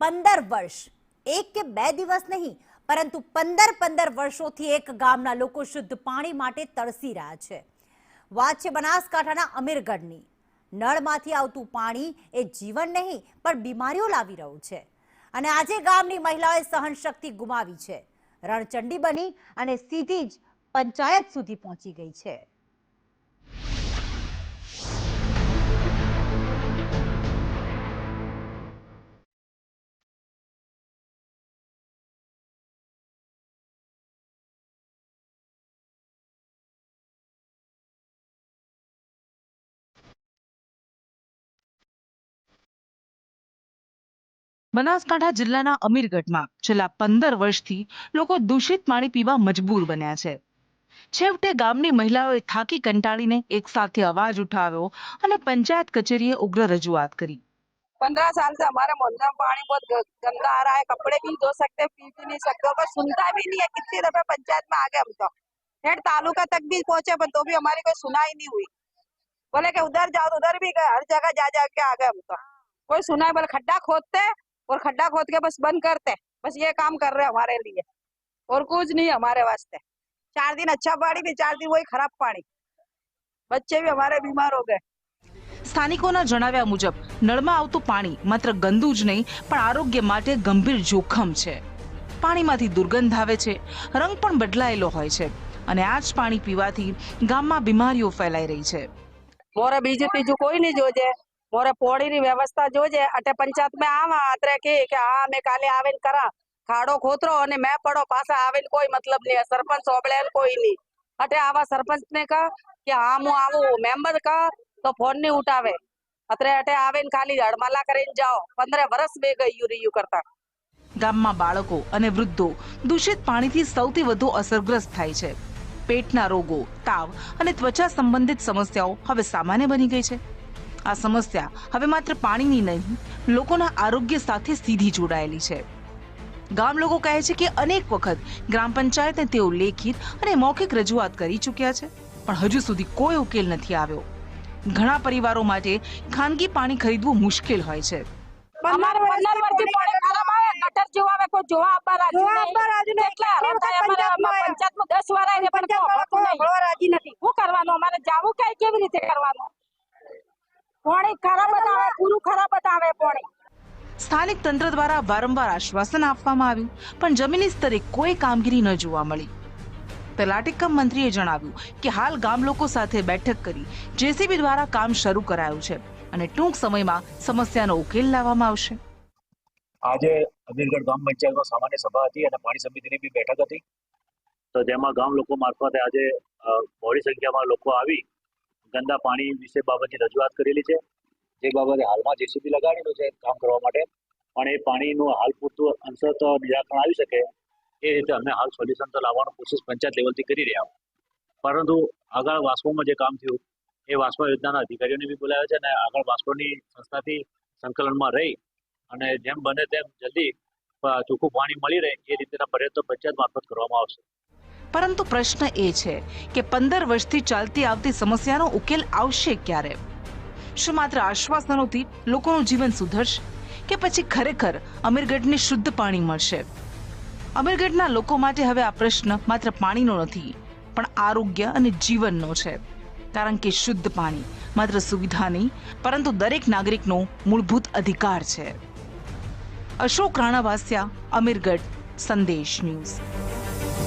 15 વર્ષ, એક કે બે દિવસ નહીં પરંતુ 15 વર્ષોથી એક ગામના લોકો શુદ્ધ પાણી માટે તરસી રહ્યા છે. વાત છે બનાસકાંઠાના અમીરગઢની. નળમાંથી આવતું પાણી એ જીવન નહીં પણ બીમારીઓ લાવી રહ્યું છે અને આજે ગામની મહિલાઓએ સહનશક્તિ ગુમાવી છે. રણચંડી બની અને સીધી જ પંચાયત સુધી પહોંચી ગઈ છે. બનાસકાંઠા જિલ્લાના અમીરગઢમાં છેલ્લા 15 વર્ષથી લોકો દૂષિત પાણી પીવા મજબૂર બન્યા છે. છેવટે ગામની મહિલાઓએ થાકી કંટાળીને એક સાથે અવાજ ઉઠાવ્યો અને પંચાયત કચેરીએ ઉગ્ર રજૂઆત કરી. 15 साल से हमारे मोहल्ले में पानी बहुत गंदा आ रहा है, कपड़े भी धो सकते, पी भी नहीं सकते, और कोई सुनता भी नहीं है. कितनी दफे पंचायत में आ गए हम तो हेड तालुका तक भी पहुंचे पर तो भी हमारी कोई सुनाई नहीं हुई. बोले कि उधर जाओ तो उधर भी गए, हर जगह जा जा के आ गए हम तो. कोई सुनाई, बोले खड्डा खोदते और खड्डा खोद के बस बंद करते, बस ये काम कर रहे हमारे लिए और कुछ नहीं हमारे वास्ते. 4 दिन अच्छा पानी भी 4 दिन वही खराब पानी, बच्चे भी हमारे बीमार हो गए. સ્થાનિકોના જણાવ્યા મુજબ નળમાં આવતું પાણી માત્ર ગંદુ જ નહીં પણ આરોગ્ય માટે ગંભીર જોખમ છે. પાણીમાંથી દુર્ગંધ આવે છે, રંગ પણ બદલાયેલો હોય છે અને આ જ પાણી પીવાથી ગામમાં બીમારીઓ ફેલાઈ રહી છે. મોરે બીજું ત્રીજું કોઈ નહીં જોજે, મોરે પોળીની વ્યવસ્થા જોજે. અટે પંચાયત મેં આવા અત્રે કે હા મેં કાલે આવીને કરા ખાડો ખોતરો અને મેં પડો પાછા આવીને કોઈ મતલબ નહીં. સરપંચ ઓબળે કોઈ નહીં. અટે આવા સરપંચ ને કહા કે હા હું આવું, મેમ્બર કહા તો ફોન નહીં ઉઠાવે. અત્રે અટે આવીને ખાલી હડમાલા કરીને જાઓ. 15 વર્ષ બે ગયું રહ્યું કરતા. ગામમાં બાળકો અને વૃદ્ધો દૂષિત પાણીથી સૌથી વધુ અસરગ્રસ્ત થાય છે. પેટના રોગો, તાવ અને ત્વચા સંબંધિત સમસ્યાઓ હવે સામાન્ય બની ગઈ છે. આ સમસ્યા હવે માત્ર પાણીની નહીં, લોકોના આરોગ્ય સાથે સીધી જોડાયેલી છે. ગામ લોકો કહે છે કે અનેક વખત ગ્રામ પંચાયતે તેઓ લેખિત અને મૌખિક રજૂઆત કરી ચૂક્યા છે પણ હજુ સુધી કોઈ ઉકેલ નથી આવ્યો. ઘણા પરિવારો માટે ખાનગી પાણી ખરીદવું મુશ્કેલ હોય છે. અમારે 15 વર્ષથી પાણી ખરાબ આવે, ગટર જેવું આવે, કોઈ જોવા આપવા રાજી નહીં. એટલે હવે થાય અમારે પંચાયતમાં 10 વાર આવીને પણ કોઈ રાજી નથી. શું કરવાનું, અમારે જાવું કઈ કેવી રીતે કરવાનું? પાણી ખરાબ બતાવે, પૂરું ખરાબ બતાવે પાણી. સ્થાનિક તંત્ર દ્વારા વારંવાર આશ્વાસન આપવામાં આવ્યું પણ જમીની સ્તરે કોઈ કામગીરી ન જોવા મળી. તલાટી કમ મંત્રીએ જણાવ્યું કે હાલ ગામ લોકો સાથે બેઠક કરી જેસીબી દ્વારા કામ શરૂ કરાયું છે અને ટૂંક સમયમાં સમસ્યાનો ઉકેલ લાવવામાં આવશે. આજે અમીરગઢ ગામ પંચાયતમાં સામાન્ય સભા હતી અને પાણી સમિતિની બી બેઠક હતી. તો જેમાં ગામ લોકો મારફતે આજે બહોળી સંખ્યામાં લોકો આવી ગંદા પાણી વિશે બાબતે રજૂઆત કરેલી છે. જે બાબતે હાલમાં જેસીબી લગાડેલું છે કામ કરવા માટે, પણ એ પાણીનું હાલ પૂરતું અંશત નિરાકરણ આવી શકે એ રીતે અમે હાલ સોલ્યુશન તો લાવવાનો કોશિશ પંચાયત લેવલથી કરી રહ્યા. પરંતુ આગળ વાસ્કોમાં જે કામ થયું એ વાસ્કો યોજનાના અધિકારીઓને બી બોલાવ્યા છે અને આગળ વાસ્કોની સંસ્થાથી સંકલનમાં રહી અને જેમ બને તેમ જલ્દી ચોખ્ખું પાણી મળી રહે એ રીતેના પ્રયત્નો પંચાયત મારફત કરવામાં આવશે. પરંતુ પ્રશ્ન એ છે કે 15 વર્ષથી ચાલતી આવતી સમસ્યાનો ઉકેલ આવશે ક્યારે? શું માત્ર આશ્વાસનોથી લોકોનું જીવન સુધરશે કે પછી ખરેખર અમીરગઢને શુદ્ધ પાણી મળશે? અમીરગઢના લોકો માટે હવે આ પ્રશ્ન માત્ર પાણીનો નથી પણ આરોગ્ય અને જીવનનો છે. કારણ કે શુદ્ધ પાણી માત્ર સુવિધા નહીં પરંતુ દરેક નાગરિકનો મૂળભૂત અધિકાર છે. અશોક રાણાવાસિયા, અમીરગઢ, સંદેશ ન્યૂઝ.